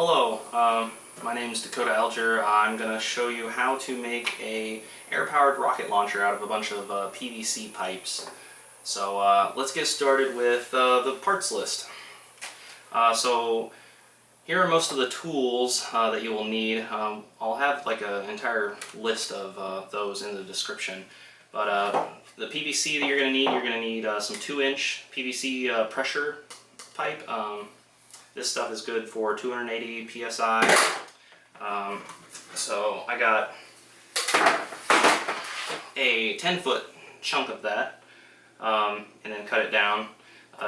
Hello, my name is Dakota Elger. I'm going to show you how to make a air-powered rocket launcher out of a bunch of PVC pipes. So let's get started with the parts list. So here are most of the tools that you will need. I'll have like an entire list of those in the description. But the PVC that you're going to need some 2-inch PVC pressure pipe. This stuff is good for 280 psi. So I got a 10-foot chunk of that, and then cut it down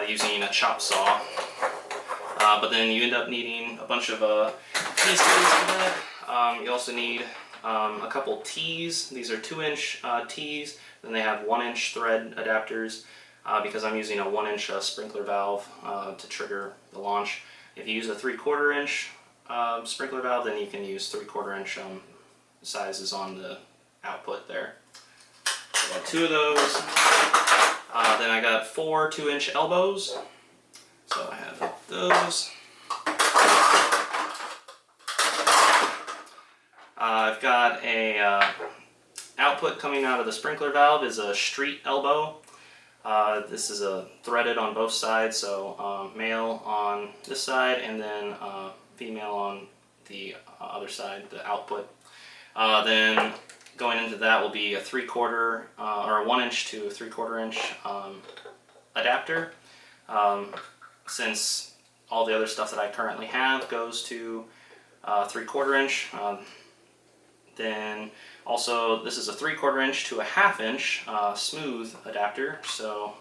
using a chop saw. But then you end up needing a bunch of pieces for that. You also need a couple T's. These are 2-inch T's. Then they have 1-inch thread adapters because I'm using a 1-inch sprinkler valve to trigger the launch. If you use a 3/4 inch sprinkler valve, then you can use 3/4 inch sizes on the output there. So I got 2 of those. Then I got 4 2-inch elbows. So I have those. I've got a output coming out of the sprinkler valve is a street elbow. This is threaded on both sides, so male on this side and then female on the other side, the output. Then going into that will be a 3/4 or a 1-inch to a 3/4 inch adapter. Since all the other stuff that I currently have goes to 3/4 inch. Then also this is a 3/4 inch to a 1/2 inch smooth adapter, so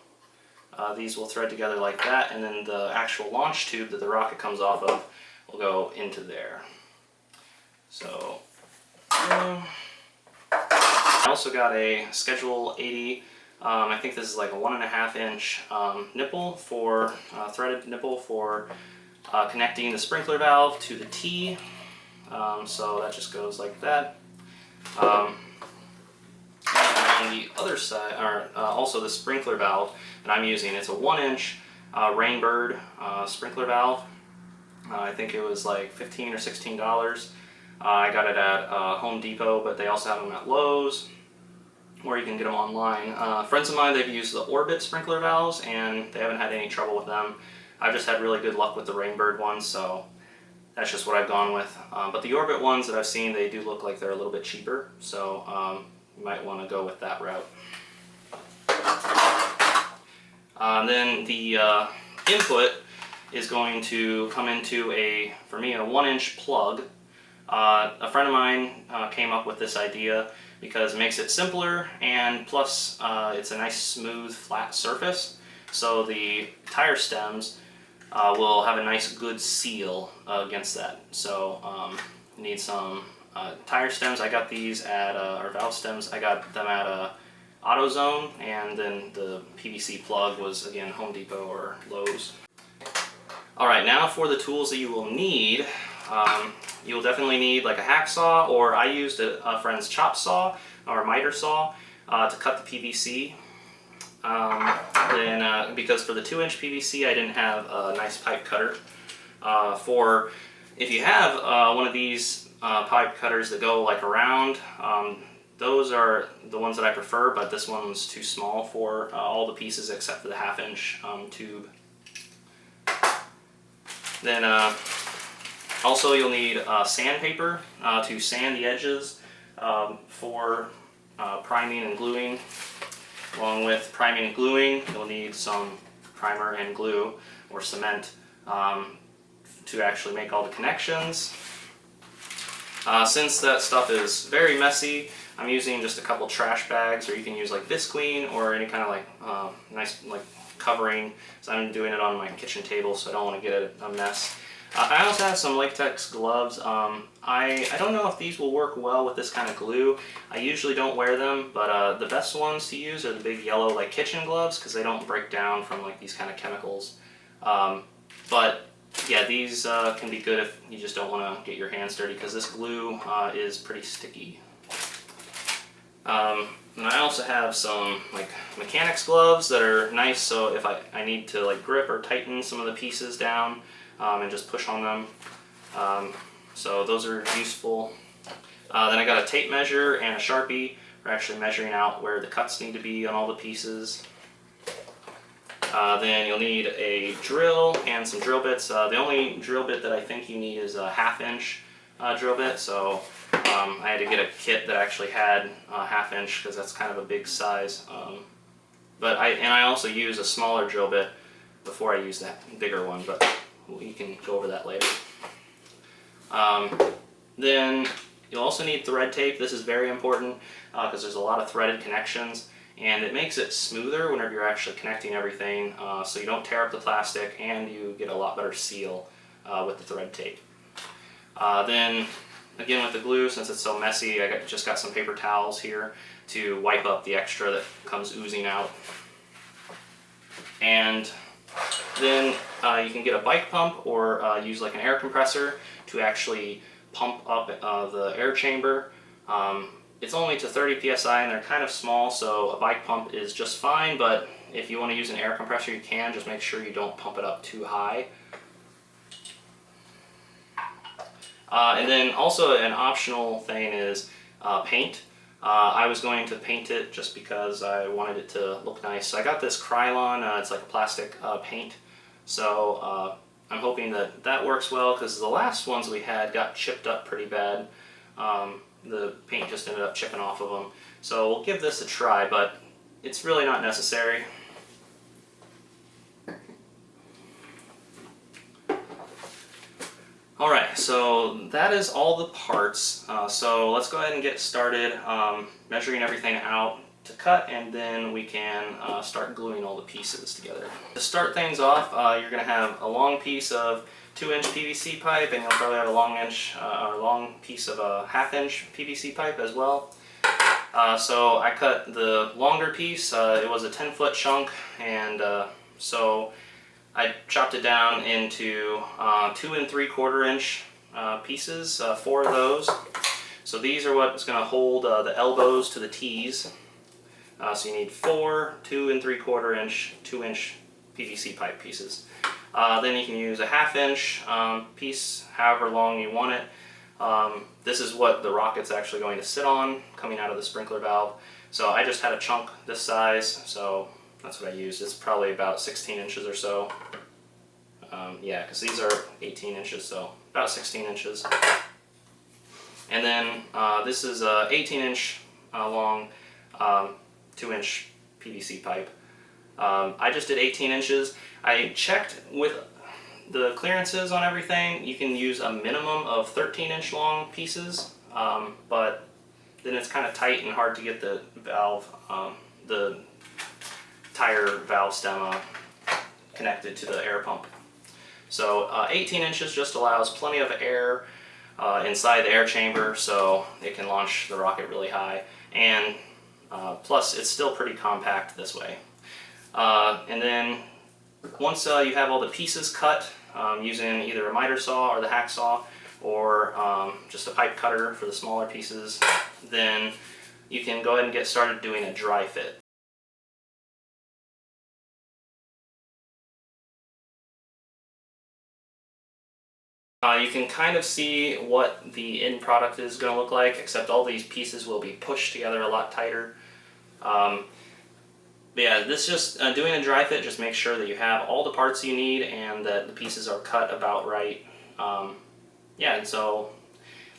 these will thread together like that, and then the actual launch tube that the rocket comes off of will go into there. So I also got a Schedule 80. I think this is like a 1.5 inch nipple for threaded nipple for connecting the sprinkler valve to the T. So that just goes like that. And on the other side, also the sprinkler valve that I'm using, it's a 1-inch Rainbird sprinkler valve. I think it was like $15 or $16. I got it at Home Depot, but they also have them at Lowe's, or you can get them online. Friends of mine, they've used the Orbit sprinkler valves, and they haven't had any trouble with them. I've just had really good luck with the Rainbird ones, so that's just what I've gone with. But the Orbit ones that I've seen, they do look like they're a little bit cheaper, so you might want to go with that route. Then the input is going to come into for me, a 1-inch plug. A friend of mine came up with this idea because it makes it simpler, and plus it's a nice smooth flat surface, so the tire stems will have a nice good seal against that. So you need some tire stems. I got these at, or valve stems, I got them at AutoZone, and then the PVC plug was again Home Depot or Lowe's. Alright, now for the tools that you will need. You'll definitely need like a hacksaw, or I used a friend's chop saw or a miter saw to cut the PVC. Because for the 2-inch PVC I didn't have a nice pipe cutter. If you have one of these pipe cutters that go like around, those are the ones that I prefer, but this one's too small for all the pieces except for the 1/2 inch tube. Then also you'll need sandpaper to sand the edges for priming and gluing. Along with priming and gluing, you'll need some primer and glue or cement to actually make all the connections. Since that stuff is very messy, I'm using just a couple trash bags, or you can use like Visqueen or any kind of like nice like covering. So I'm doing it on my kitchen table, so I don't want to get a mess. I also have some latex gloves. I don't know if these will work well with this kind of glue. I usually don't wear them, but the best ones to use are the big yellow like kitchen gloves, because they don't break down from like these kind of chemicals. But yeah, these can be good if you just don't want to get your hands dirty, because this glue is pretty sticky. And I also have some like mechanics gloves that are nice, so if I need to like grip or tighten some of the pieces down and just push on them. So those are useful. Then I got a tape measure and a Sharpie for actually measuring out where the cuts need to be on all the pieces. Then you'll need a drill and some drill bits. The only drill bit that I think you need is a 1/2 inch drill bit. So I had to get a kit that actually had a 1/2 inch because that's kind of a big size. But I also use a smaller drill bit before I use that bigger one, but we can go over that later. Then you'll also need thread tape. This is very important because there's a lot of threaded connections, and it makes it smoother whenever you're actually connecting everything, so you don't tear up the plastic and you get a lot better seal with the thread tape. Then again with the glue, since it's so messy, I just got some paper towels here to wipe up the extra that comes oozing out. And then you can get a bike pump or use like an air compressor to actually pump up the air chamber. It's only to 30 psi and they're kind of small, so a bike pump is just fine, but if you want to use an air compressor you can, just make sure you don't pump it up too high. And then also an optional thing is paint. I was going to paint it just because I wanted it to look nice. So I got this Krylon, it's like a plastic paint. So I'm hoping that that works well because the last ones we had got chipped up pretty bad. The paint just ended up chipping off of them. So we'll give this a try, but it's really not necessary. Alright, so that is all the parts. So let's go ahead and get started measuring everything out to cut, and then we can start gluing all the pieces together. To start things off, you're going to have a long piece of 2-inch PVC pipe, and you'll probably have a long piece of a 1/2 inch PVC pipe as well. So I cut the longer piece. It was a 10-foot chunk, and so I chopped it down into 2 3/4 inch pieces, 4 of those. So these are what's going to hold the elbows to the T's. So you need 4 2 3/4 inch 2-inch PVC pipe pieces. Then you can use a 1/2 inch piece, however long you want it. This is what the rocket's actually going to sit on, coming out of the sprinkler valve. So I just had a chunk this size, so that's what I used. It's probably about 16 inches or so. Yeah, because these are 18 inches, so about 16 inches. And then this is a 18-inch long 2-inch PVC pipe. I just did 18 inches. I checked with the clearances on everything. You can use a minimum of 13-inch long pieces, but then it's kind of tight and hard to get the valve, the tire valve stem connected to the air pump. So 18 inches just allows plenty of air inside the air chamber, so it can launch the rocket really high, and plus it's still pretty compact this way. And then once you have all the pieces cut using either a miter saw or the hacksaw, or just a pipe cutter for the smaller pieces, then you can go ahead and get started doing a dry fit. You can kind of see what the end product is going to look like, except all these pieces will be pushed together a lot tighter. But yeah, this just doing a dry fit, just make sure that you have all the parts you need and that the pieces are cut about right. Yeah, and so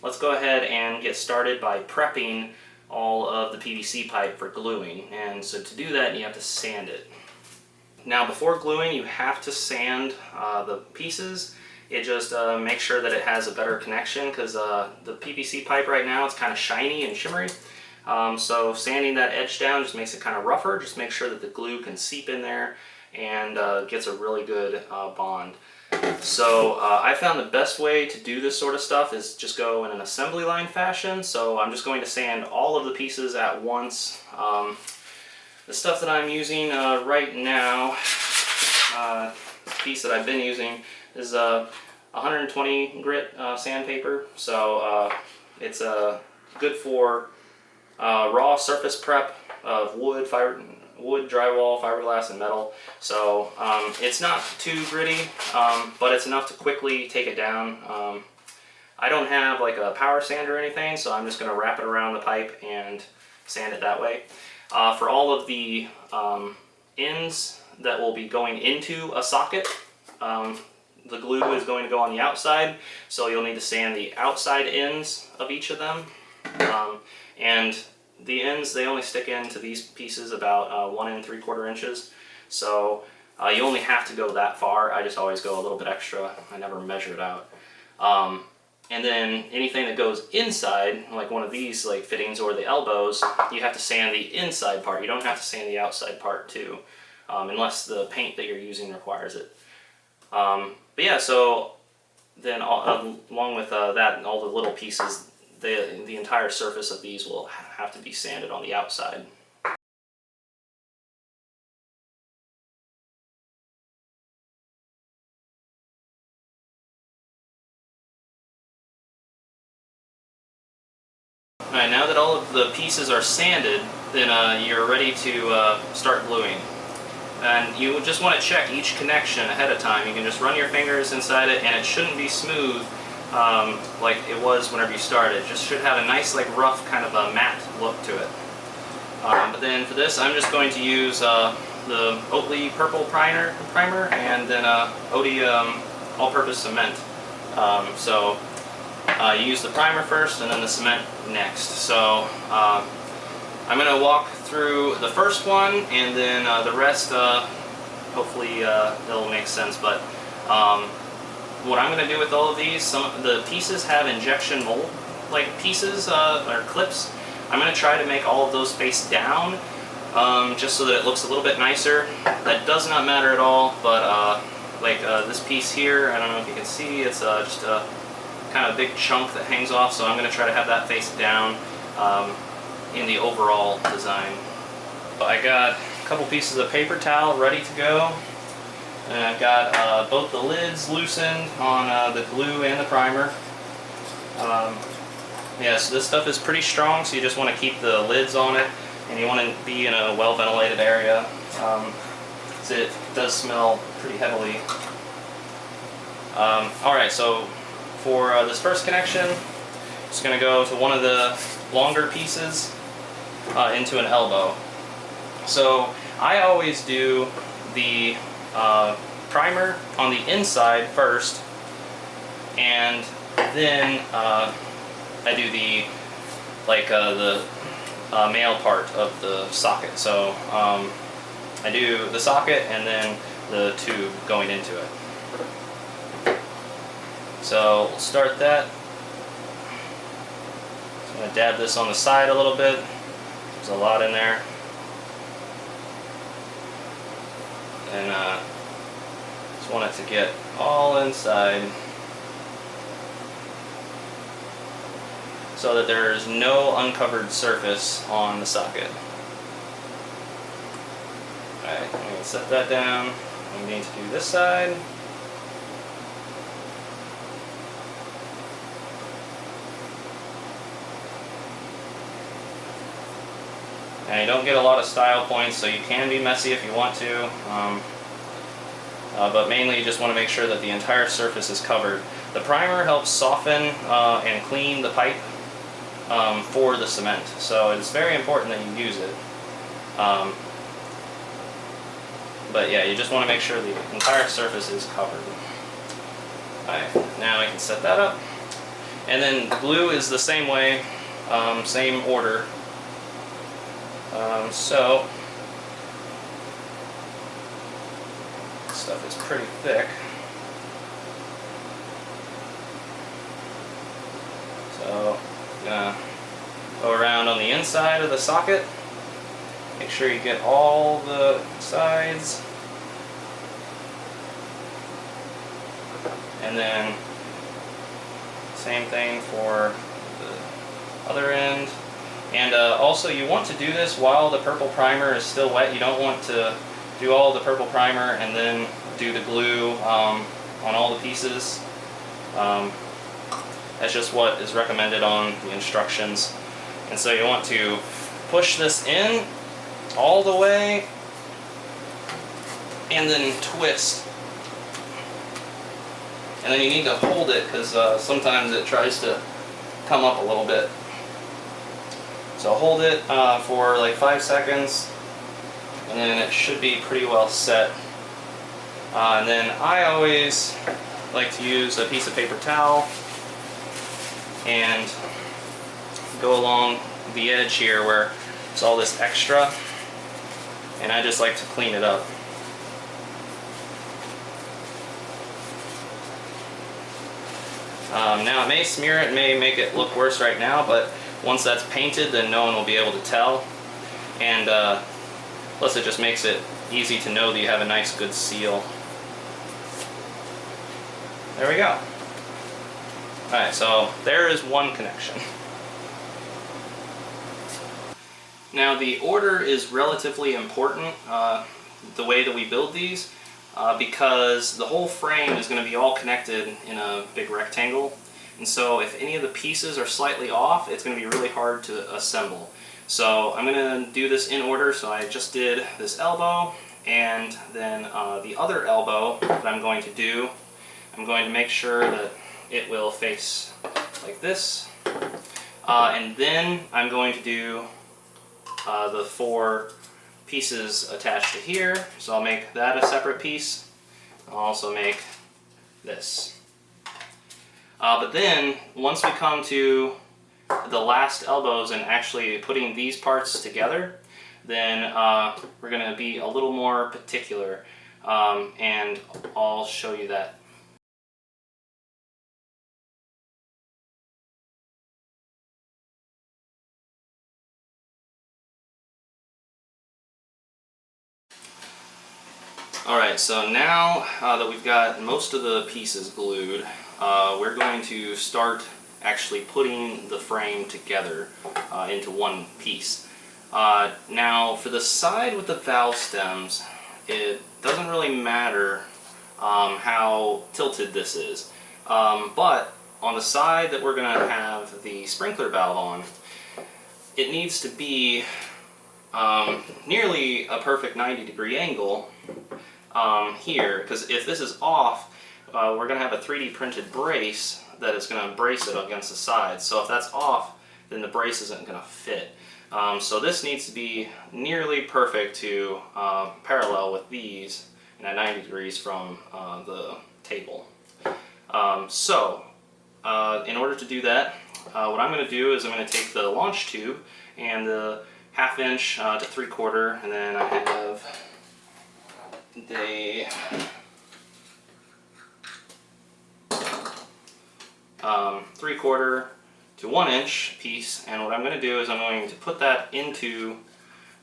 let's go ahead and get started by prepping all of the PVC pipe for gluing. And so to do that, you have to sand it. Now before gluing, you have to sand the pieces. It just makes sure that it has a better connection, because the PVC pipe right now, it's kind of shiny and shimmery. So sanding that edge down just makes it kind of rougher. Just make sure that the glue can seep in there and gets a really good bond. So I found the best way to do this sort of stuff is just go in an assembly line fashion. So I'm just going to sand all of the pieces at once. The stuff that I'm using right now, this piece that I've been using, is 120 grit sandpaper. So it's good for raw surface prep of wood, drywall, fiberglass, and metal. So it's not too gritty, but it's enough to quickly take it down. I don't have like a power sander or anything, so I'm just going to wrap it around the pipe and sand it that way. For all of the ends that will be going into a socket, the glue is going to go on the outside, so you'll need to sand the outside ends of each of them. And the ends, they only stick into these pieces about 1 3/4 inches, so you only have to go that far. I just always go a little bit extra. I never measure it out. And then anything that goes inside, like one of these like fittings or the elbows, you have to sand the inside part. You don't have to sand the outside part too, unless the paint that you're using requires it. But yeah, so then along with that, all the little pieces, the entire surface of these will have to be sanded on the outside. Alright, now that all of the pieces are sanded, then you're ready to start gluing. And you just want to check each connection ahead of time. You can just run your fingers inside it, and it shouldn't be smooth like it was whenever you started. It just should have a nice, like rough, kind of a matte look to it. But then for this, I'm just going to use the Oatly purple primer and then Odie all-purpose cement. So you use the primer first and then the cement next. So I'm going to walk through the first one, and then the rest, hopefully it'll make sense. But what I'm going to do with all of these, some of the pieces have injection mold like pieces or clips. I'm going to try to make all of those face down, just so that it looks a little bit nicer. That does not matter at all, but like this piece here, I don't know if you can see, it's just a kind of big chunk that hangs off, so I'm going to try to have that face down in the overall design. I got a couple pieces of paper towel ready to go, and I've got both the lids loosened on the glue and the primer. Yeah, so this stuff is pretty strong, so you just want to keep the lids on it, and you want to be in a well ventilated area, so it does smell pretty heavily. Alright, so for this first connection, it's going to go to one of the longer pieces into an elbow. So I always do the primer on the inside first, and then I do the male part of the socket. So I do the socket and then the tube going into it. So we'll start that. I'm going to dab this on the side a little bit. There's a lot in there. And just want it to get all inside, so that there is no uncovered surface on the socket. Alright, I'm going to set that down. I'm going to do this side. And you don't get a lot of style points, so you can be messy if you want to. But mainly you just want to make sure that the entire surface is covered. The primer helps soften and clean the pipe for the cement, so it's very important that you use it. But yeah, you just want to make sure the entire surface is covered. Alright, now I can set that up. And then the glue is the same way, same order. So this stuff is pretty thick. So I'm gonna go around on the inside of the socket. Make sure you get all the sides. And then same thing for the other end. And also you want to do this while the purple primer is still wet. You don't want to do all the purple primer and then do the glue on all the pieces. That's just what is recommended on the instructions. And so you want to push this in all the way and then twist. and then you need to hold it because sometimes it tries to come up a little bit. So hold it for like 5 seconds, and then it should be pretty well set. And then I always like to use a piece of paper towel and go along the edge here where it's all this extra, and I just like to clean it up. Now it may smear it, may make it look worse right now, but once that's painted, then no one will be able to tell. And plus it just makes it easy to know that you have a nice good seal. There we go. Alright, so there is one connection. Now the order is relatively important, the way that we build these, because the whole frame is going to be all connected in a big rectangle. And so if any of the pieces are slightly off, it's going to be really hard to assemble. So I'm going to do this in order. So I just did this elbow, and then the other elbow that I'm going to do, I'm going to make sure that it will face like this. And then I'm going to do the 4 pieces attached to here. So I'll make that a separate piece. I'll also make this. But then, once we come to the last elbows and actually putting these parts together, then we're going to be a little more particular, and I'll show you that. Alright, so now that we've got most of the pieces glued, we're going to start actually putting the frame together into one piece. Now, for the side with the valve stems, it doesn't really matter how tilted this is. But on the side that we're going to have the sprinkler valve on, it needs to be nearly a perfect 90-degree angle here, because if this is off, we're going to have a 3D printed brace that is going to brace it against the side. So if that's off, then the brace isn't going to fit. So this needs to be nearly perfect to parallel with these and at 90 degrees from the table. In order to do that, what I'm going to do is I'm going to take the launch tube and the 1/2 inch to 3/4, and then I have the 3/4 to 1 inch piece, and what I'm going to do is I'm going to put that into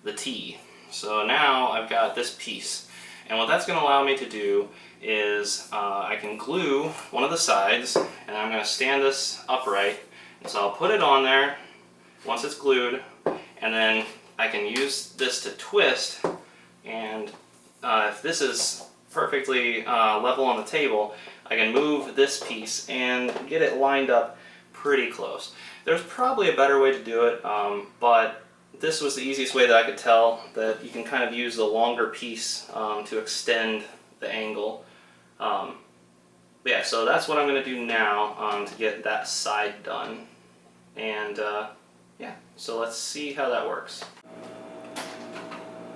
the T. So now I've got this piece, and what that's going to allow me to do is I can glue one of the sides, and I'm going to stand this upright, and so I'll put it on there once it's glued, and then I can use this to twist, and if this is perfectly level on the table, I can move this piece and get it lined up pretty close. There's probably a better way to do it, but this was the easiest way that I could tell, that you can kind of use the longer piece to extend the angle. Yeah, so that's what I'm going to do now to get that side done. And yeah, so let's see how that works.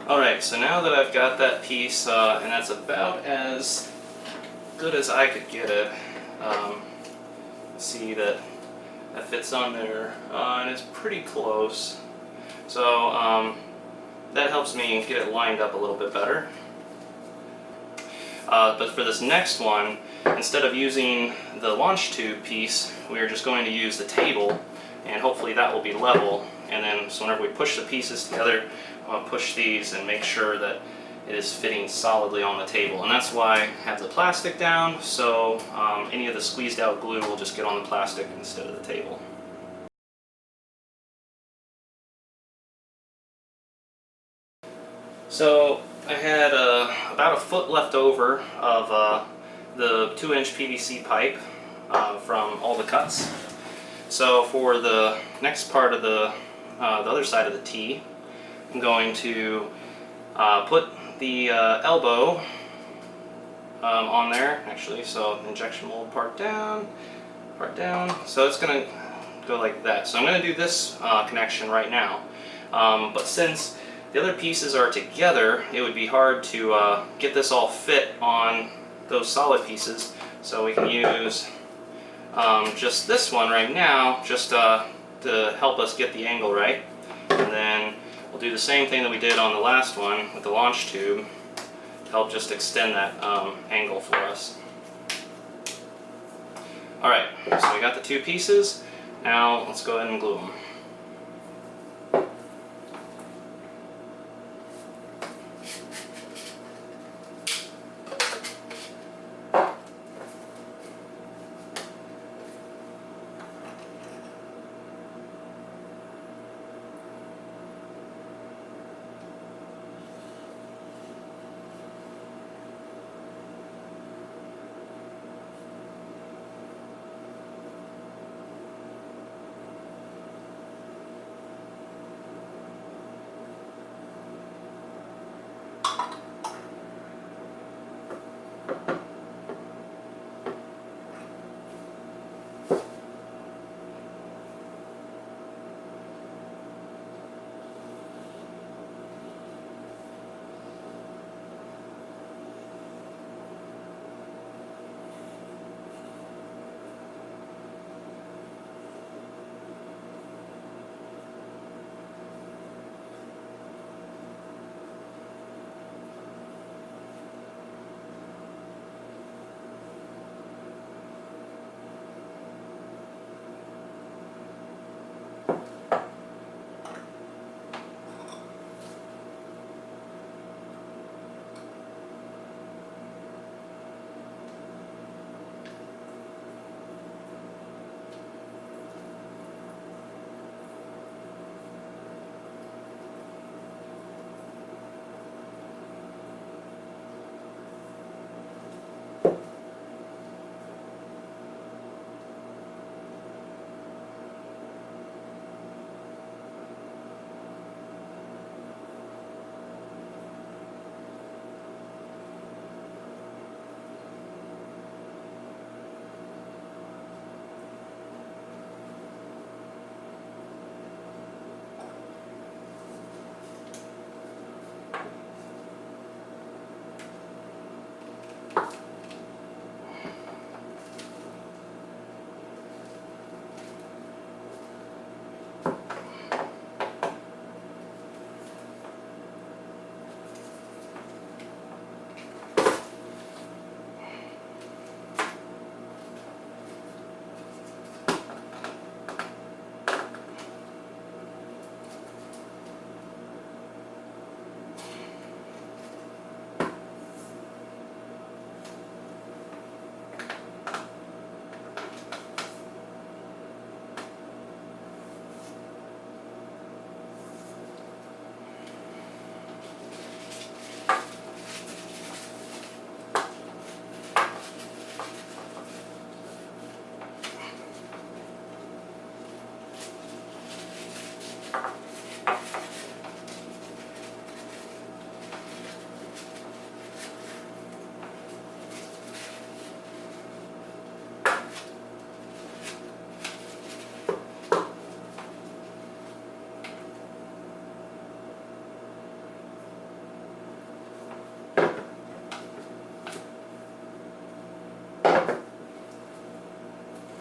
Alright, so now that I've got that piece, and that's about as good as I could get it, see that that fits on there, and it's pretty close. So that helps me get it lined up a little bit better. But for this next one, instead of using the launch tube piece, we are just going to use the table, and hopefully that will be level. And then so whenever we push the pieces together, I'll push these and make sure that it is fitting solidly on the table. And that's why I have the plastic down, so any of the squeezed out glue will just get on the plastic instead of the table. So I had about 1 foot left over of the 2-inch PVC pipe from all the cuts. So for the next part of the other side of the T, I'm going to put the elbow on there actually. So injection mold part down. So it's going to go like that. So I'm going to do this connection right now. But since the other pieces are together, it would be hard to get this all fit on those solid pieces. So we can use just this one right now, just to help us get the angle right. And then we'll do the same thing that we did on the last one with the launch tube to help just extend that angle for us. Alright, so we got the two pieces. Now let's go ahead and glue them.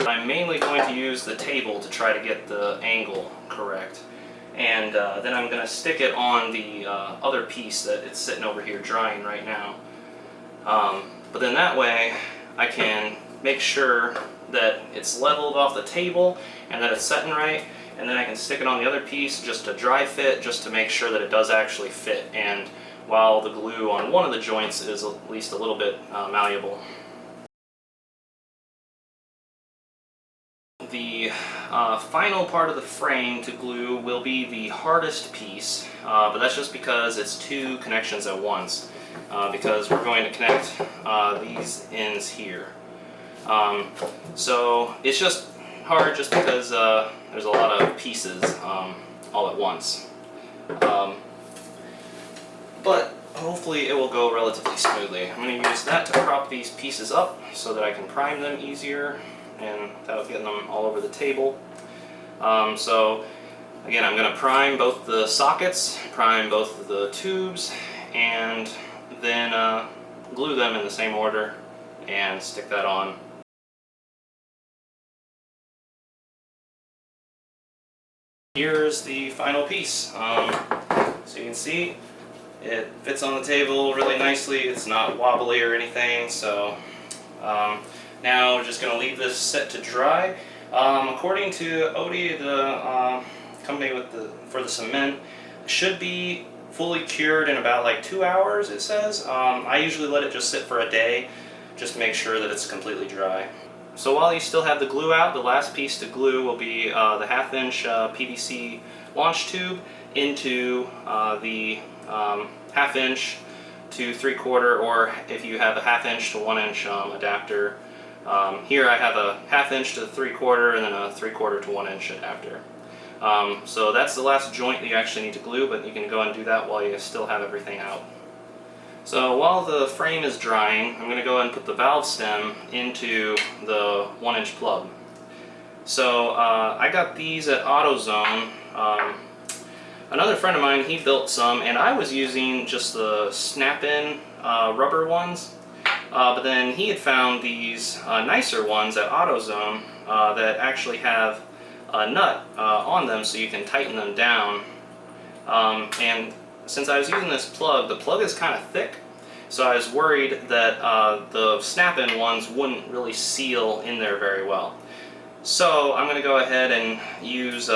I'm mainly going to use the table to try to get the angle correct. And then I'm going to stick it on the other piece that it's sitting over here drying right now. But then that way I can make sure that it's leveled off the table and that it's setting right, and then I can stick it on the other piece just to dry fit, just to make sure that it does actually fit, and while the glue on one of the joints is at least a little bit malleable. The final part of the frame to glue will be the hardest piece, but that's just because it's two connections at once, because we're going to connect these ends here. So it's just hard just because there's a lot of pieces all at once. But hopefully it will go relatively smoothly. I'm going to use that to prop these pieces up so that I can prime them easier and without getting them all over the table. So again, I'm going to prime both the sockets, prime both of the tubes, and then glue them in the same order and stick that on. Here's the final piece. So you can see it fits on the table really nicely. It's not wobbly or anything. So now we're just going to leave this set to dry. According to Odie, the company for the cement, it should be fully cured in about like 2 hours, it says. I usually let it just sit for a day just to make sure that it's completely dry. So while you still have the glue out, the last piece to glue will be the 1/2-inch PVC launch tube into the 1/2-inch to 3/4, or if you have a 1/2-inch to 1-inch adapter. Here I have a 1/2-inch to 3/4 and then a 3/4 to 1-inch adapter. So that's the last joint that you actually need to glue, but you can go and do that while you still have everything out. So while the frame is drying, I'm going to go ahead and put the valve stem into the 1-inch plug. So I got these at AutoZone. Another friend of mine, he built some, and I was using just the snap-in rubber ones. But then he had found these nicer ones at AutoZone that actually have a nut on them so you can tighten them down. And since I was using this plug, the plug is kind of thick, so I was worried that the snap-in ones wouldn't really seal in there very well. So I'm going to go ahead and use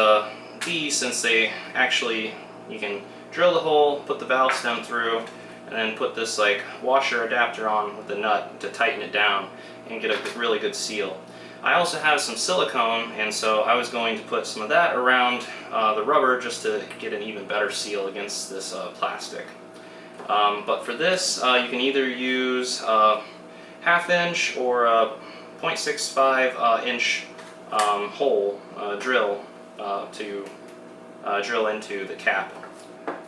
these, since they actually, you can drill the hole, put the valve stem through, and then put this like washer adapter on with the nut to tighten it down and get a really good seal. I also have some silicone, and so I was going to put some of that around the rubber just to get an even better seal against this plastic. But for this, you can either use a 1/2-inch or a 0.65 inch hole drill to drill into the cap.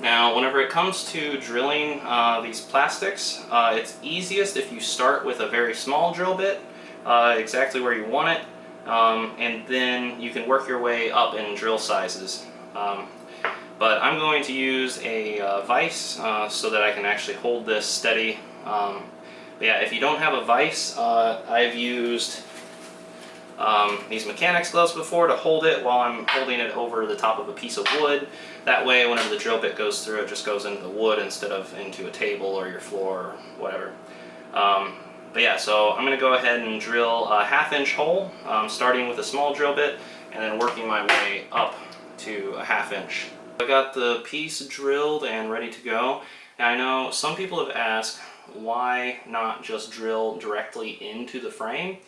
Now, whenever it comes to drilling these plastics, it's easiest if you start with a very small drill bit, exactly where you want it, and then you can work your way up in drill sizes. But I'm going to use a vise so that I can actually hold this steady. But yeah, if you don't have a vise, I've used these mechanics gloves before to hold it while I'm holding it over the top of a piece of wood. That way, whenever the drill bit goes through, it just goes into the wood instead of into a table or your floor or whatever. But yeah, so I'm going to go ahead and drill a 1/2-inch hole, starting with a small drill bit and then working my way up to a 1/2-inch. I got the piece drilled and ready to go. Now I know some people have asked, why not just drill directly into the frame?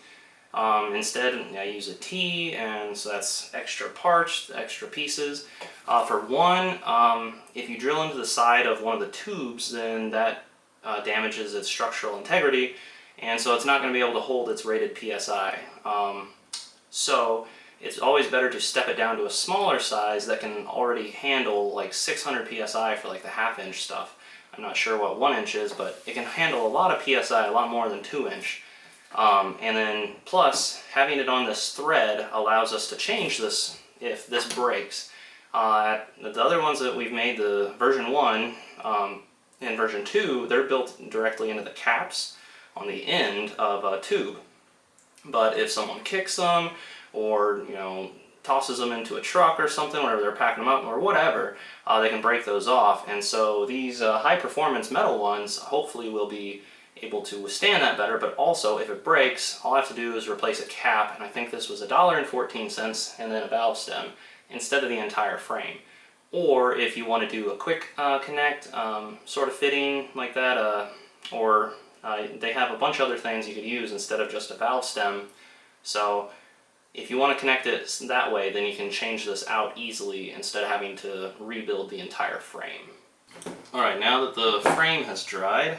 Instead, I use a T, and so that's extra parts, extra pieces. For one, if you drill into the side of one of the tubes, then that damages its structural integrity, and so it's not going to be able to hold its rated PSI. So it's always better to step it down to a smaller size that can already handle like 600 PSI for like the 1/2-inch stuff. I'm not sure what 1-inch is, but it can handle a lot of PSI, a lot more than 2-inch. And then plus, having it on this thread allows us to change this if this breaks. The other ones that we've made, the version 1 and version 2, they're built directly into the caps on the end of a tube. But if someone kicks them, or tosses them into a truck or something, whenever they're packing them up or whatever, they can break those off. And so these high performance metal ones hopefully will be able to withstand that better, but also if it breaks, all I have to do is replace a cap, and I think this was $1.14, and then a valve stem instead of the entire frame. Or if you want to do a quick connect sort of fitting like that, or they have a bunch of other things you could use instead of just a valve stem. So if you want to connect it that way, then you can change this out easily instead of having to rebuild the entire frame. Alright, now that the frame has dried,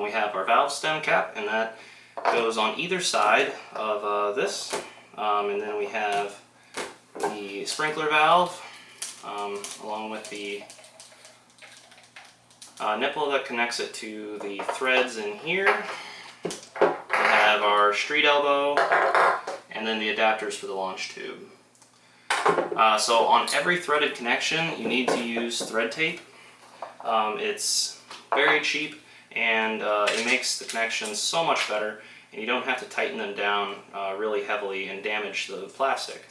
we have our valve stem cap, and that goes on either side of this. And then we have the sprinkler valve, along with the nipple that connects it to the threads in here. We have our street elbow, and then the adapters for the launch tube. So on every threaded connection, you need to use thread tape. It's very cheap, and it makes the connections so much better, and you don't have to tighten them down really heavily and damage the plastic.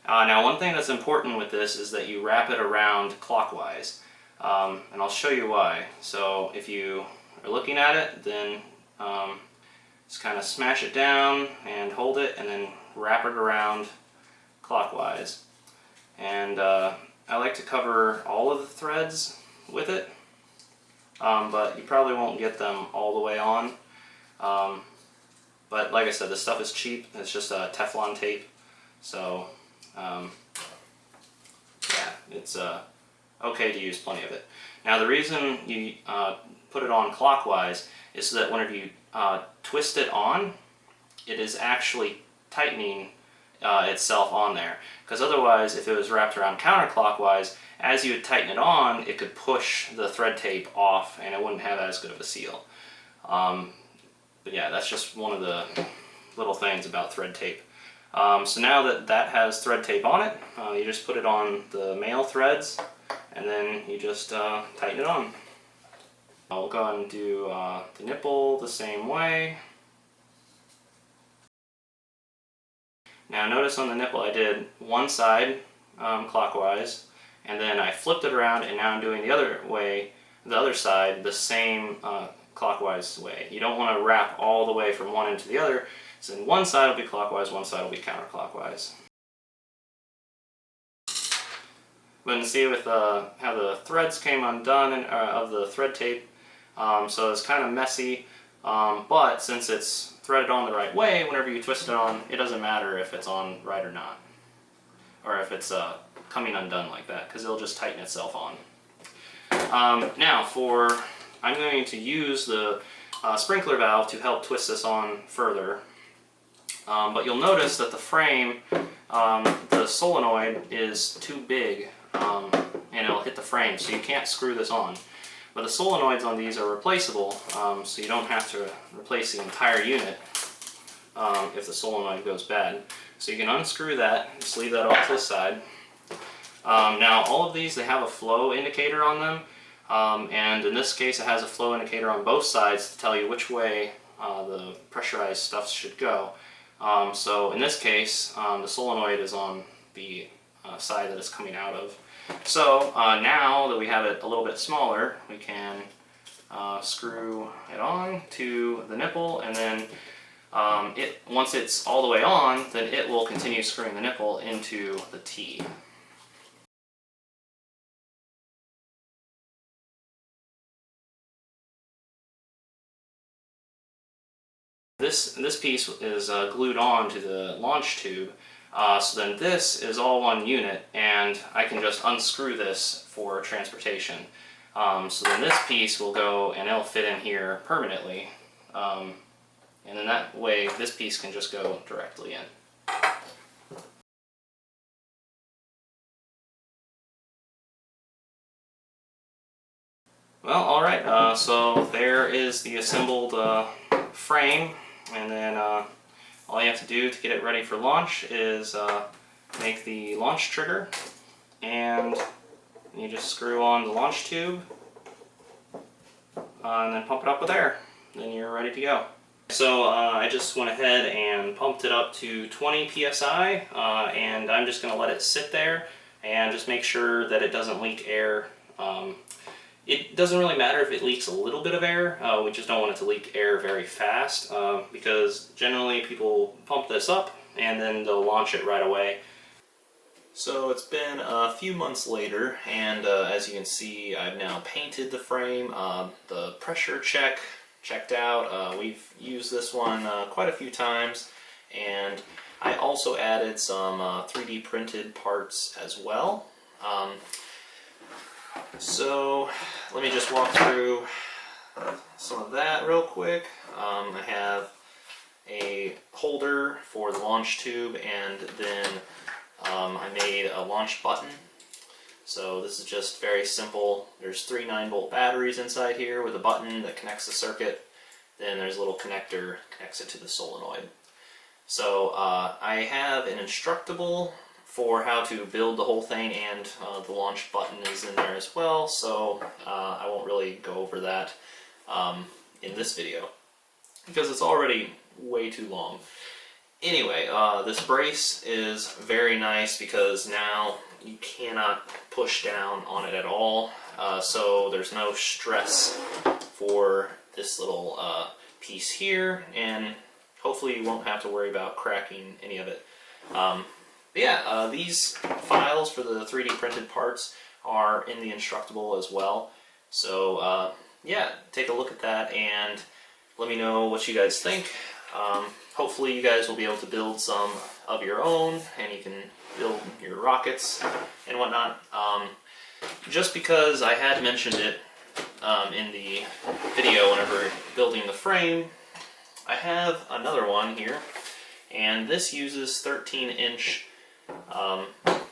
Now, one thing that's important with this is that you wrap it around clockwise, and I'll show you why. So if you are looking at it, then just kind of smash it down and hold it, and then wrap it around clockwise. And I like to cover all of the threads with it, but you probably won't get them all the way on. But like I said, this stuff is cheap. It's just Teflon tape, so yeah, it's okay to use plenty of it. Now, the reason you put it on clockwise is so that whenever you twist it on, it is actually tightening itself on there. Because otherwise, if it was wrapped around counterclockwise, as you would tighten it on, it could push the thread tape off and it wouldn't have as good of a seal. But yeah, that's just one of the little things about thread tape. So now that that has thread tape on it, you just put it on the male threads, and then you just tighten it on. We'll go ahead and do the nipple the same way. Now notice on the nipple I did one side clockwise, and then I flipped it around, and now I'm doing the other way, the other side, the same clockwise way. You don't want to wrap all the way from one end to the other, so then one side will be clockwise, one side will be counterclockwise. But you can see with how the threads came undone of the thread tape, so it's kind of messy, but since it's threaded on the right way, whenever you twist it on, it doesn't matter if it's on right or not, or if it's coming undone like that, because it'll just tighten itself on. Now I'm going to use the sprinkler valve to help twist this on further, but you'll notice that the frame, the solenoid is too big, and it'll hit the frame, so you can't screw this on. But the solenoids on these are replaceable, so you don't have to replace the entire unit if the solenoid goes bad. So you can unscrew that, just leave that off to the side. Now all of these, they have a flow indicator on them, and in this case it has a flow indicator on both sides to tell you which way the pressurized stuff should go. So in this case, the solenoid is on the side that it's coming out of. So now that we have it a little bit smaller, we can screw it on to the nipple, and then once it's all the way on, then it will continue screwing the nipple into the T. This piece is glued on to the launch tube, so then this is all one unit, and I can just unscrew this for transportation. So then this piece will go and it'll fit in here permanently, and then that way this piece can just go directly in. Well, alright, so there is the assembled frame, and then all you have to do to get it ready for launch is make the launch trigger, and you just screw on the launch tube, and then pump it up with air. Then you're ready to go. So I just went ahead and pumped it up to 20 psi, and I'm just going to let it sit there and just make sure that it doesn't leak air. It doesn't really matter if it leaks a little bit of air, we just don't want it to leak air very fast, because generally people pump this up and then they'll launch it right away. So it's been a few months later, and as you can see, I've now painted the frame. The pressure checked out. We've used this one quite a few times, and I also added some 3D printed parts as well. So let me just walk through some of that real quick. I have a holder for the launch tube, and then I made a launch button. So this is just very simple. There's 3 9-volt batteries inside here with a button that connects the circuit. Then there's a little connector that connects it to the solenoid. So I have an Instructable for how to build the whole thing, and the launch button is in there as well, so I won't really go over that in this video because it's already way too long. Anyway, this brace is very nice because now you cannot push down on it at all, so there's no stress for this little piece here, and hopefully you won't have to worry about cracking any of it. But yeah, these files for the 3D printed parts are in the Instructable as well. So yeah, take a look at that and let me know what you guys think. Hopefully you guys will be able to build some of your own, and you can build your rockets and whatnot. Just because I had mentioned it in the video whenever building the frame, I have another one here, and this uses 13-inch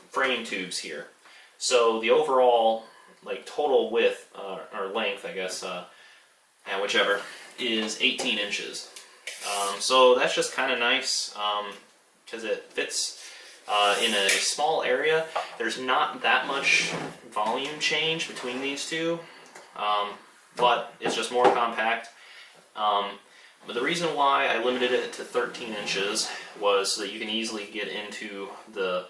frame tubes here. So the overall, like, total width, or length, I guess, and whichever, is 18 inches. So that's just kind of nice, because it fits in a small area. There's not that much volume change between these two, but it's just more compact. But the reason why I limited it to 13 inches was so that you can easily get into the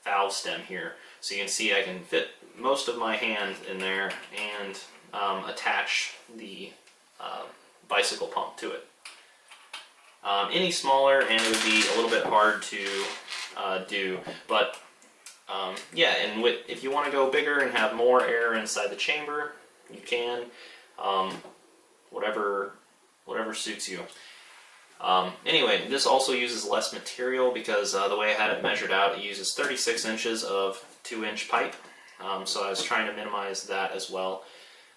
valve stem here. So you can see I can fit most of my hand in there and attach the bicycle pump to it. Any smaller and it would be a little bit hard to do, but yeah, and if you want to go bigger and have more air inside the chamber, you can. Whatever suits you. Anyway, this also uses less material because the way I had it measured out, it uses 36 inches of 2-inch pipe. So I was trying to minimize that as well.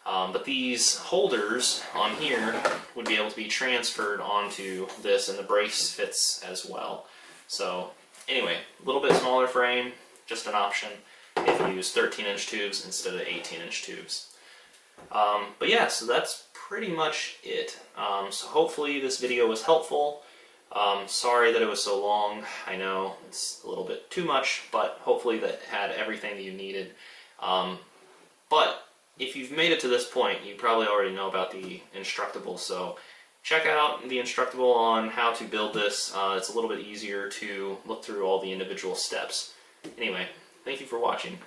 But these holders on here would be able to be transferred onto this, and the brace fits as well. So anyway, a little bit smaller frame, just an option if you use 13-inch tubes instead of 18-inch tubes. But yeah, so that's pretty much it. So hopefully this video was helpful. Sorry that it was so long. I know it's a little bit too much, but hopefully that had everything that you needed. But if you've made it to this point, you probably already know about the Instructable, so check out the Instructable on how to build this. It's a little bit easier to look through all the individual steps. Anyway, thank you for watching.